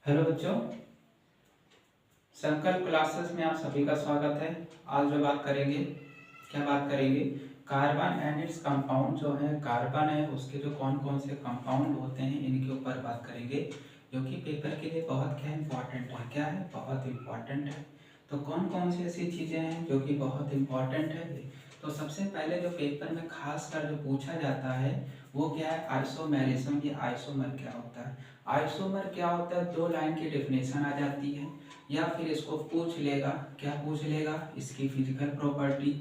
Hello बच्चों, संकल्प classes में आप सभी का स्वागत है। आज जो बात करेंगे, क्या बात करेंगे? Carbon and its compound. जो है कार्बन है उसके जो कौन कौन से कंपाउंड होते हैं इनके ऊपर बात करेंगे, जो कि पेपर के लिए बहुत क्या इम्पोर्टेंट है। क्या है? बहुत इम्पोर्टेंट है। तो कौन कौन सी ऐसी चीज़ें हैं जो कि बहुत इम्पोर्टेंट है? तो सबसे पहले जो पेपर में खास कर जो पूछा जाता है वो क्या है? आइसोमेरिज्म। ये आइसोमर क्या होता है? आइसोमर क्या होता है? दो लाइन की डेफिनेशन आ जाती है, या फिर इसको पूछ लेगा, क्या पूछ लेगा? इसकी फिजिकल प्रॉपर्टी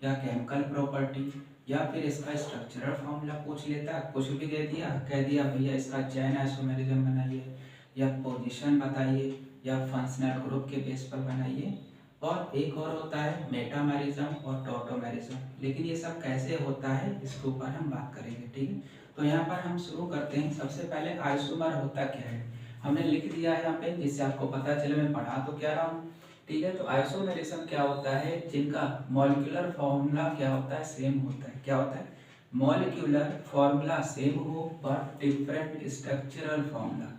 या केमिकल प्रॉपर्टी, या फिर इसका स्ट्रक्चरल फॉर्मूला पूछ लेता। कुछ भी दे दिया, कह दिया भैया इसका चैन आइसोमेरिज्म बनाइए, या पोजीशन बताइए, या फंक्शनल ग्रुप के बेस पर बनाइए। और एक और होता है मेटामेरिज्म और टॉटोमेरिज्म। लेकिन ये सब कैसे होता है इसके ऊपर हम बात करेंगे, ठीक है। तो यहाँ पर हम शुरू करते हैं। सबसे पहले आइसोमर होता क्या है हमने लिख दिया है यहाँ पे, जिससे आपको पता चले मैं पढ़ा तो क्या रहा हूँ, ठीक है। तो आइसोमेरिज्म क्या होता है? जिनका मॉलिक्यूलर फॉर्मूला क्या होता है? सेम होता है। क्या होता है? मॉलिक्यूलर फॉर्मूला सेम हो बट डिफरेंट स्ट्रक्चरल फॉर्मूला।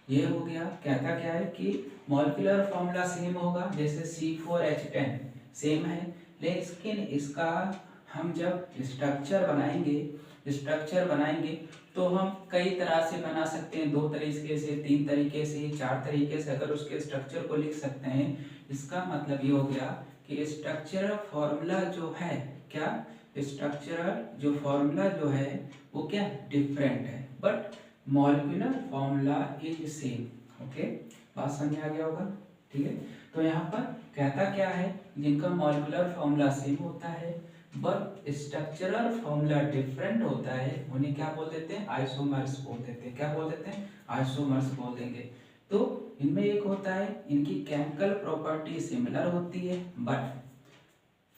ये हो गया। कहता क्या है कि मॉलिक्यूलर फॉर्मूला सेम होगा, जैसे C4H10 सेम है, लेकिन इसका हम जब स्ट्रक्चर बनाएंगे तो हम कई तरह से बना सकते हैं। 2 तरीके से, 3 तरीके से, 4 तरीके से अगर उसके स्ट्रक्चर को लिख सकते हैं। इसका मतलब ये हो गया कि स्ट्रक्चरल फॉर्मूला जो है, क्या स्ट्रक्चरल जो फॉर्मूला जो है वो क्या डिफरेंट है, but molecular formula is same. Okay, बात समझ आ गया होगा, ठीक है। तो यहाँ पर कहता क्या है? जिनका मॉलिक्यूलर फॉर्मूला सेम होता है बट स्ट्रक्चरल फॉर्मूला डिफरेंट होता है, उन्हें क्या बोल देते हैं? आइसोमर्स बोल देते हैं। क्या बोल देते हैं? आइसोमर्स बोल देंगे। तो इनमें एक होता है, इनकी केमिकल प्रॉपर्टी सिमिलर होती है बट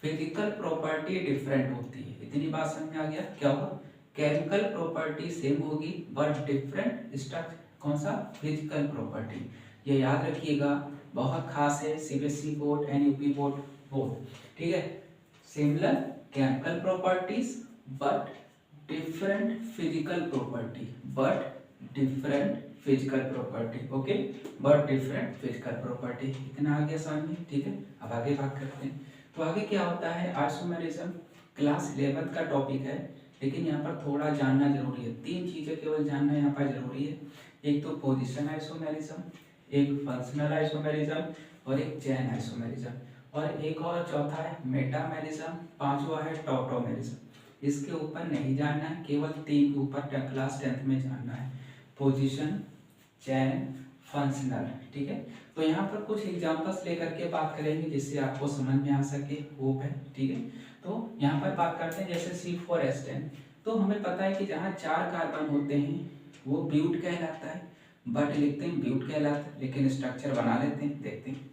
फिजिकल प्रॉपर्टी डिफरेंट होती है। इतनी बात समझ में आ गया? क्या होगा? केमिकल प्रॉपर्टी सेम होगी बट डिफरेंट स्ट्रक्चर, कौन सा? Physical property. ये याद रखिएगा, बहुत खास है। सीबीएसई बोर्ड, एनयूपी बोर्ड, ठीक है। Similar chemical properties but different physical property, okay, but different physical property. इतना आ गया समझ में, ठीक है। अब आगे बात करते हैं। तो आगे क्या होता है? आइसोमेरिज्म क्लास 11 का टॉपिक है, लेकिन यहाँ पर थोड़ा जानना जरूरी है। 3 चीजें केवल जानना यहाँ पर जरूरी है। एक तो पोजिशन आइसोमेरिज्म, एक फंक्शनल आइसोमेरिज्म, और एक चैन आइसोमेरिज्म, और एक और चौथा है मेटामेरिज्म, पांचवा है टॉटोमेरिज्म। इसके ऊपर नहीं जानना है, केवल 3 के ऊपर क्लास 10th में जानना है। पोजीशन, चैन, फंक्शनल, ठीक है। तो यहाँ पर कुछ एग्जांपल्स लेकर के बात करेंगे जिससे आपको समझ में आ सके, होप है, ठीक है। तो यहाँ पर बात करते हैं जैसे C4H10। तो हमें पता है कि जहाँ 4 कार्बन होते हैं वो ब्यूट कहलाता है, बट लिखते हैं ब्यूट कहलाता है, लेकिन स्ट्रक्चर बना लेते हैं, देखते हैं।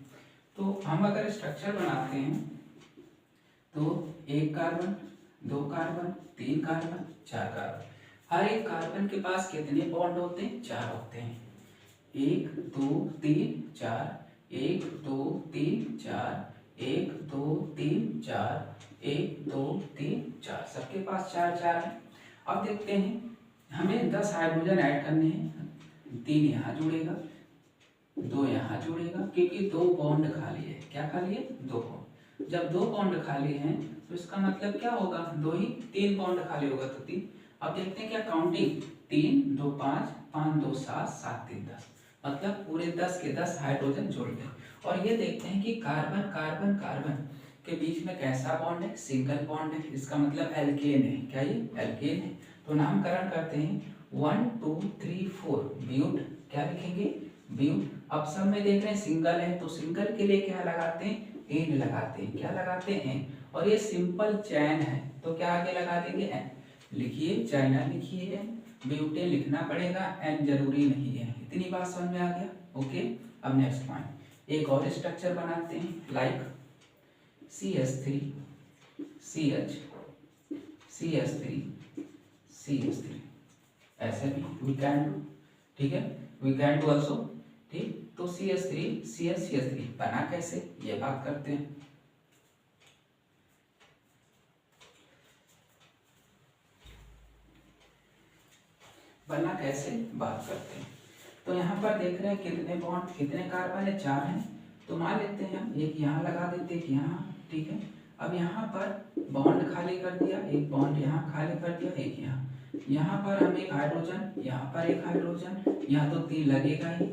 तो हम अगर स्ट्रक्चर बनाते हैं तो 1 कार्बन, 2 कार्बन, 3 कार्बन, 4 कार्बन। हर एक कार्बन के पास कितने बॉन्ड होते हैं? 4 होते हैं। 1 2 3 4, 1 2 3 4, 1 2 3 4, 1 2 3 4, सबके पास 4 4 है। अब देखते हैं, हमें 10 हाइड्रोजन ऐड करने हैं। 3 यहाँ जुड़ेगा, 2 यहाँ जुड़ेगा, क्योंकि 2 बॉन्ड खाली है। क्या खाली है? 2 बॉन्ड। जब 2 बॉन्ड खाली हैं तो इसका मतलब क्या होगा? 2 ही, 3 बॉन्ड खाली होगा तो 3। अब देखते हैं क्या काउंटिंग, 3 2 5, 5 2 7, 7 3 10, मतलब पूरे 10 के 10 हाइड्रोजन जुड़ गए। और ये देखते हैं कि कार्बन कार्बन कार्बन के बीच में कैसा बॉन्ड है? सिंगल बॉन्ड है। इसका मतलब एल्केन है। क्या ये? एल्केन है। तो नामकरण करते हैं 1 2 3 4 ब्यूट। क्या लिखेंगे? ब्यूट। अब सब में देख रहे हैं सिंगल है, तो सिंगल के लिए क्या लगाते हैं? एन लगाते हैं। क्या लगाते हैं? और ये सिंपल चैन है तो क्या आगे लगा देंगे? एन। लिखिए, चाइना लिखिए, ब्यूटेन लिखना पड़ेगा, एन जरूरी नहीं है। इतनी बात समझ में आ गया? ओके। अब नेक्स्ट पॉइंट, एक और स्ट्रक्चर बनाते हैं, like CH3 CH CH3 CH3, ऐसे भी वी कैन डू, ठीक है, वी कैन डू ऑल्सो, ठीक। तो CH3 CH3 बना कैसे, ये बात करते हैं। बना कैसे, बात करते हैं। तो यहाँ पर देख रहे हैं कितने बॉन्ड, कितने कार्बन है, 4 हैं। तो मान लेते हैं हम एक यहाँ लगा देते हैं, एक यहाँ, ठीक है। अब यहाँ पर बॉन्ड खाली कर दिया, एक बॉन्ड यहाँ खाली कर दिया, एक यहाँ पर हम एक हाइड्रोजन, यहाँ पर एक हाइड्रोजन, यहाँ तो 3 लगेगा ही,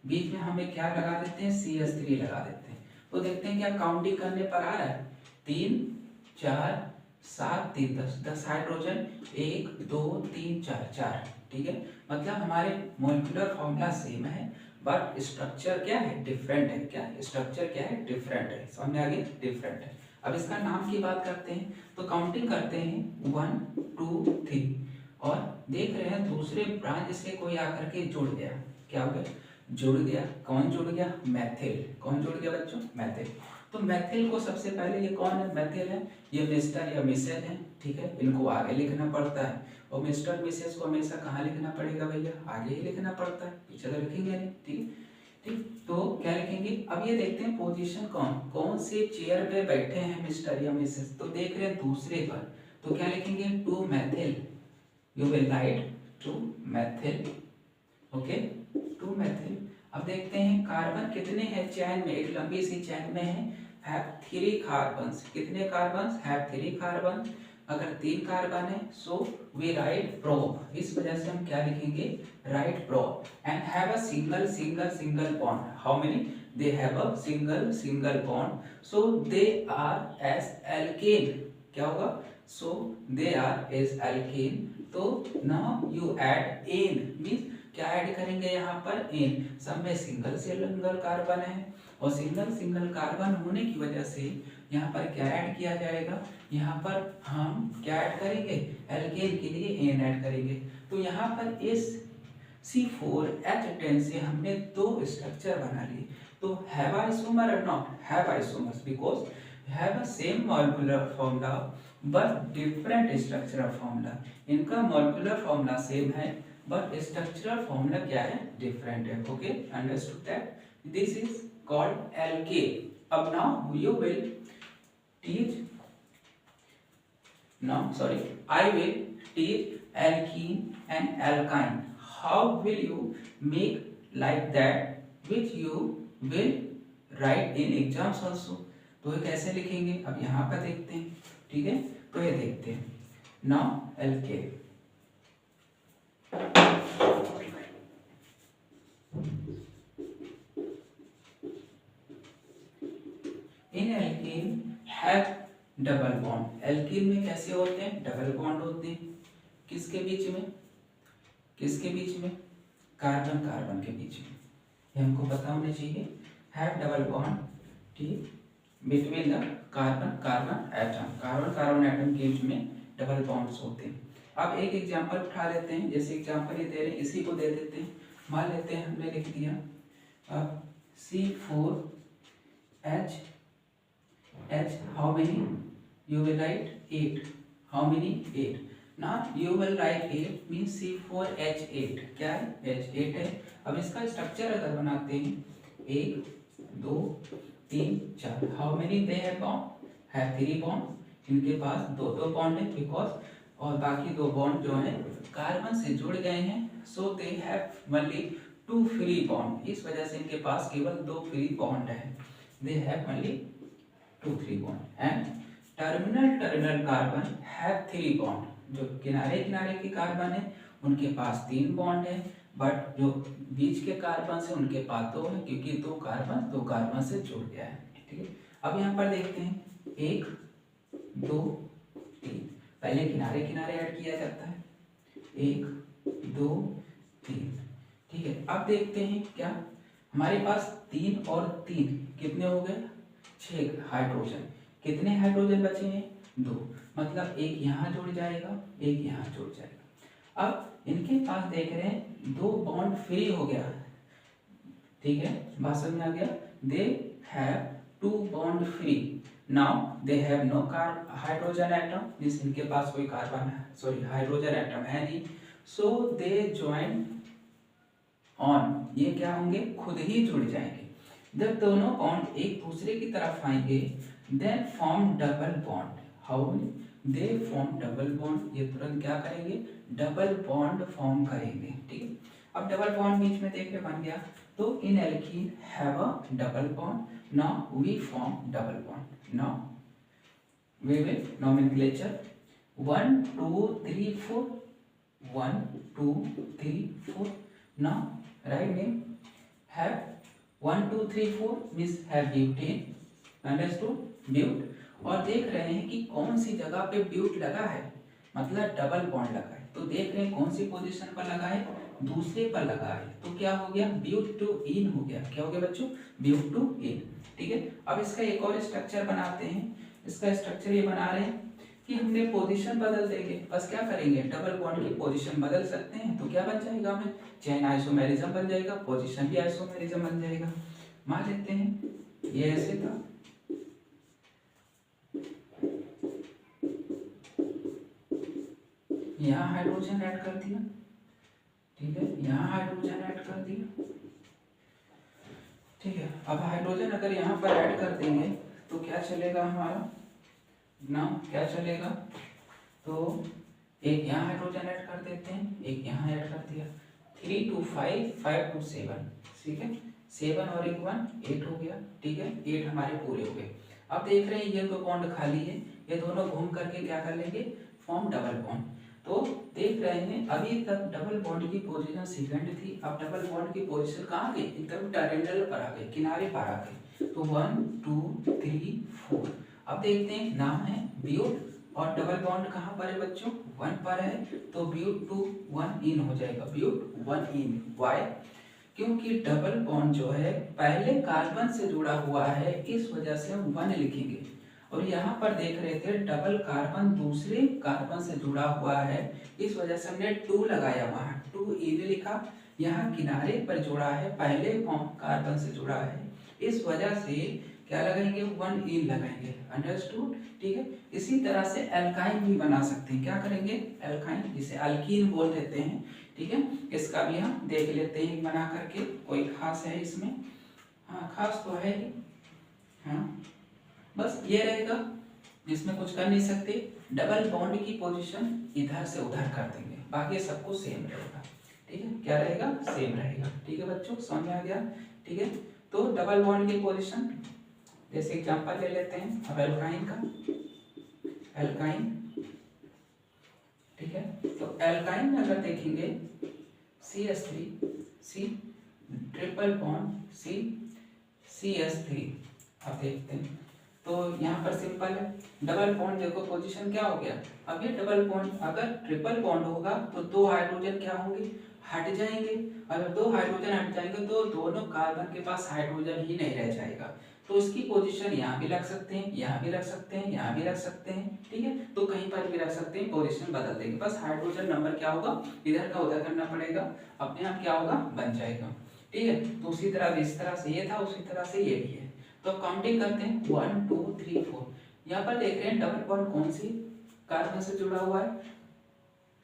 बीच में हम एक क्या लगा देते हैं, CH3 लगा देते हैं। तो देखते हैं क्या काउंटिंग करने पर आ रहा है, 3 4 7 3 10 हाइड्रोजन, 1 2 3 4, ठीक है। मतलब हमारे मॉलिक्यूलर फॉर्मूला सेम है बट स्ट्रक्चर क्या है, डिफरेंट है। क्या स्ट्रक्चर क्या है, डिफरेंट है। समझ में आ गया, डिफरेंट है। अब इसका नाम की बात करते हैं, तो काउंटिंग करते हैं 1 2 3 और देख रहे हैं दूसरे ब्रांच से कोई आकर के जुड़ गया। क्या हो गया, जुड़ गया। कौन जुड़ गया, मैथिल। कौन जुड़ गया बच्चों, मैथिल। तो मैथिल को सबसे पहले, ये कौन है, मैथिल है, ये मिस्टर या मिसेज है, ठीक है। इनको आगे लिखना पड़ता है और मिस्टर मिसेज को हमेशा कहाँ लिखना पड़ेगा भैया, आगे ही लिखना पड़ता है, पीछे तो लिखेंगे नहीं, ठीक है। ठीक, तो क्या लिखेंगे, अब ये देखते हैं पोजीशन कौन से चेयर पे बैठे हैं मिस्टर या मिसेज। तो देख रहे हैं दूसरे पर, तो क्या लिखेंगे, 2 Maithil. You will write 2 Maithil, okay, 2 Maithil. अब देखते हैं कार्बन कितने हैं चैन में, एक लंबी सी चैन में है, हैव 3 कार्बन्स। कितने कार्बन्स, हैव 3 कार्बन। अगर 3 कार्बन है सो वी राइट प्रोब, इस वजह से हम क्या लिखेंगे, राइट प्रोब। And have a single bond. How many, they have a single bond, so they are as alkane. क्या होगा, so they are as alkane. तो now you add an, means क्या ऐड करेंगे यहाँ पर, एन। सब में सिंगल कार्बन है और सिंगल कार्बन होने की वजह से यहाँ पर क्या ऐड किया जाएगा, यहाँ पर हम क्या ऐड करेंगे, एल्केन के लिए एन ऐड करेंगे। तो यहाँ पर इस C4H10 से हमने 2 स्ट्रक्चर बना लिए। तो हैव आइसोमर और not have isomers, because have same molecular formula but different structural formula. इनका मॉलिक्यूलर फॉर्मूला सेम है बट स्ट्रक्चरल फॉर्मूला क्या है, डिफरेंट है। Okay, understood that, this is called alkane. अब now you will teach, no sorry, I will teach alkene and alkyne. How will you make like that which you will write in exams also? तो ये कैसे लिखेंगे, अब यहाँ पर देखते हैं, ठीक है। तो ये देखते हैं, now alkane, in alkene have double bond. Alkene में कैसे होते हैं, डबल बॉन्ड होते हैं। किसके बीच में, किसके बीच में, कार्बन के बीच में, ये हमको पता होना चाहिए। हैव डबल बॉन्ड, ठीक, बिटवीन द कार्बन एटम के बीच में डबल बॉन्ड्स होते हैं। अब एक एग्जांपल उठा लेते हैं, जैसे एग्जांपल ये दे रहे हैं, इसी को दे देते हैं। मान लेते हैं हमने लिख दिया अब C4H, how many, you will write 8, how many, 8, now you will write 8 means C4H8, क्या है, H8 है। अब इसका स्ट्रक्चर अगर बनाते हैं 1 2 3 4, how many they have bond, have 3 bond। इनके पास 2 बॉन्ड है बिकॉज, और बाकी 2 बॉन्ड जो है कार्बन से जुड़ गए हैं, so they have only 2 free bond. इस वजह से इनके पास केवल 2 फ्री बॉन्ड है, दे have only 2 3 bond. And terminal carbon have 3 bond. जो किनारे के कार्बन है उनके पास 3 बॉन्ड है, बट जो बीच के कार्बन से उनके पास 2 है, क्योंकि 2 कार्बन से जुड़ गया है, ठीक है। अब यहाँ पर देखते हैं 1 2 3, पहले किनारे ऐड किया जाता है, 1 2 3, ठीक है। अब देखते हैं क्या हमारे पास 3 और 3 कितने हो गए, 6 हाइड्रोजन। कितने हाइड्रोजन बचे हैं, 2, मतलब एक यहाँ जुड़ जाएगा, एक यहाँ जुड़ जाएगा। अब इनके पास देख रहे हैं 2 बॉन्ड फ्री हो गया, ठीक है, बात समझ में आ गया। They have 2 bond free, now they have no hydrogen atom, means इनके पास कोई हाइड्रोजन एटम है नहीं, सो दे ज्वाइन ऑन, ये क्या होंगे, खुद ही जुड़ जाएंगे। जब दोनों बॉन्ड एक दूसरे की तरफ आएंगे, then form double bond. How they form double bond, ये तुरंत क्या करेंगे, डबल बॉन्ड फॉर्म करेंगे, ठीक है। अब डबल बॉन्ड बीच में देख रहे बन गया, तो इन alkene have a double bond, now we form double bond, now we will nomenclature 1 2 3 4 1 2 3 4 now right name have 1 2 3 4 means have butane, understood ब्यूट। और देख रहे हैं कि कौन सी जगह पे ब्यूट लगा है, मतलब डबल बॉन्ड लगा है, तो देख रहे हैं कौन सी पोजीशन पर लगा है, दूसरे पर लगा है, तो क्या हो गया ब्यूट टू इन हो गया। क्या हो गया बच्चों, ब्यूट टू इन। ठीक है, अब इसका एक और स्ट्रक्चर बनाते हैं। इसका स्ट्रक्चर ये बना रहे हैं कि हमने पोजीशन बदल देंगे, बस क्या करेंगे डबल बॉन्ड की पोजीशन बदल सकते हैं, तो क्या बन जाएगा हमें चेन आइसोमेरिज्म बन जाएगा, पोजीशन भी आइसोमेरिज्म बन जाएगा। मान लेते हैं ये ऐसे था, यहाँ हाइड्रोजन ऐड कर दिया, ठीक है, यहाँ हाइड्रोजन ऐड कर दिया, ठीक है। अब हाइड्रोजन अगर यहाँ पर ऐड कर देंगे तो क्या चलेगा हमारा ना, क्या चलेगा, तो एक यहाँ हाइड्रोजन ऐड कर देते हैं, एक यहाँ ऐड कर दिया, 3 2 5 5 2 7, ठीक है, 7 और 1 1 8 हो गया, ठीक है, 8 हमारे पूरे हो गए। अब देख रहे हैं ये दो बॉन्ड खाली है, ये दोनों घूम करके क्या कर लेंगे, फॉर्म डबल बॉन्ड। तो देख रहे हैं अभी तक डबल बॉन्ड की पोजीशन सेकंड थी, अब डबल बॉन्ड की पोजीशन कहाँ गई, एकदम टर्मिनल पर आ गई, किनारे पर आ गई, तो 1 2 3 4। अब देखते हैं नाम है ब्यूट और डबल बॉन्ड कहाँ पर है बच्चों, 1 पर है, तो ब्यूट टू 1 इन हो जाएगा, ब्यूट 1 इन। वाई, क्योंकि डबल बॉन्ड जो है पहले कार्बन से जुड़ा हुआ है, इस वजह से हम 1 लिखेंगे। और यहाँ पर देख रहे थे डबल कार्बन दूसरे कार्बन से जुड़ा हुआ है, इस वजह से हमने 2 लगाया, वहाँ 2 इन लिखा, यहाँ किनारे पर जुड़ा है, पहले कार्बन से जुड़ा है, इस वजह से क्या लगाएंगे 1 इन लगाएंगे, अंडरस्टूड। ठीक है, इसी तरह से एल्काइन भी बना सकते हैं, क्या करेंगे एल्काइन, जिसे अल्कीन बोल देते हैं। ठीक है, इसका भी हम देख लेते हैं बना करके, कोई खास है इसमें, हाँ खास तो है ही, हाँ बस ये रहेगा जिसमें कुछ कर नहीं सकते, डबल बॉन्ड की पोजीशन इधर से उधर कर देंगे, बाकी सब कुछ सेम रहेगा। ठीक है, क्या रहेगा सेम रहेगा। ठीक है बच्चों, समझ में आ गया। ठीक है, तो डबल बॉन्ड की पोजीशन जैसे एग्जांपल ले लेते हैं अब एल्काइन का, एल्काइन, ठीक है, तो एल्काइन में अगर देखेंगे CH3 C triple bond C CH3, आप देखते हैं तो यहाँ पर सिंपल है, डबल बॉन्ड देखो पोजीशन क्या हो गया, अब ये डबल बॉन्ड अगर ट्रिपल बॉन्ड होगा तो 2 हाइड्रोजन क्या होंगे, हट जाएंगे, अगर 2 हाइड्रोजन हट जाएंगे तो दोनों कार्बन के पास हाइड्रोजन ही नहीं रह जाएगा, तो इसकी पोजीशन यहाँ भी रख सकते हैं, यहाँ भी रख सकते हैं, यहाँ भी रख सकते हैं। ठीक है, तो कहीं पर भी रख सकते हैं, पोजीशन बदल देंगे, बस हाइड्रोजन नंबर क्या होगा इधर का उधर करना पड़ेगा, अपने आप क्या होगा बन जाएगा। ठीक है, तो उसी तरह जिस तरह से ये था उसी तरह से ये भी है। तो काउंटिंग करते हैं 1 2 3 4, यहाँ पर देख रहे हैं डबल बॉन्ड कौन सी कार्बन से जुड़ा हुआ है,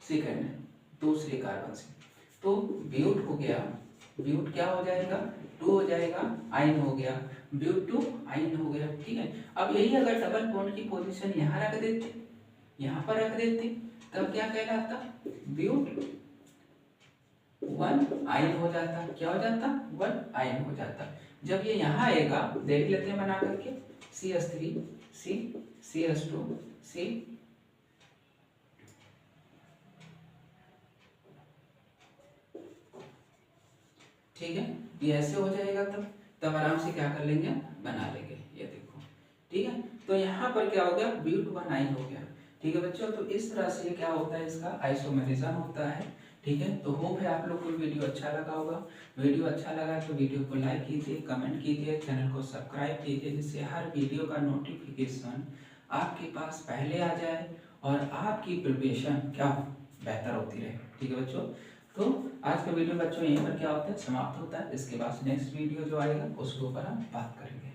सेकंड दूसरे कार्बन से, तो ब्यूट हो गया, ब्यूट क्या हो जाएगा 2 हो जाएगा, आइन हो गया, ब्यूट 2 आइन हो गया। ठीक है, अब यही अगर डबल बॉन्ड की पोजीशन यहाँ रख देते, यहाँ पर रख देते, तब क्या कहलाता, ब्यूट 1 आइन हो जाता, क्या हो जाता 1 आइन हो जाता। जब ये यहाँ आएगा देख लेते हैं बना करके, CH3 C CH2 C, ठीक है, ये ऐसे हो जाएगा, तब आराम से क्या कर लेंगे बना लेंगे, ये देखो। ठीक है, तो यहाँ पर क्या हो गया ब्यूट 1 आइन हो गया। ठीक है बच्चों, तो इस तरह से क्या होता है, इसका आइसोमेरिज्म होता है। ठीक है, तो होप है आप लोग को वीडियो अच्छा लगा होगा। वीडियो अच्छा लगा तो वीडियो को लाइक कीजिए, कमेंट कीजिए, चैनल को सब्सक्राइब कीजिए, जिससे हर वीडियो का नोटिफिकेशन आपके पास पहले आ जाए और आपकी प्रिपरेशन क्या बेहतर होती रहे। ठीक है बच्चों, तो आज का वीडियो बच्चों यहीं पर क्या होता है समाप्त होता है। इसके बाद नेक्स्ट वीडियो जो आएगा उसके ऊपर हम बात करेंगे।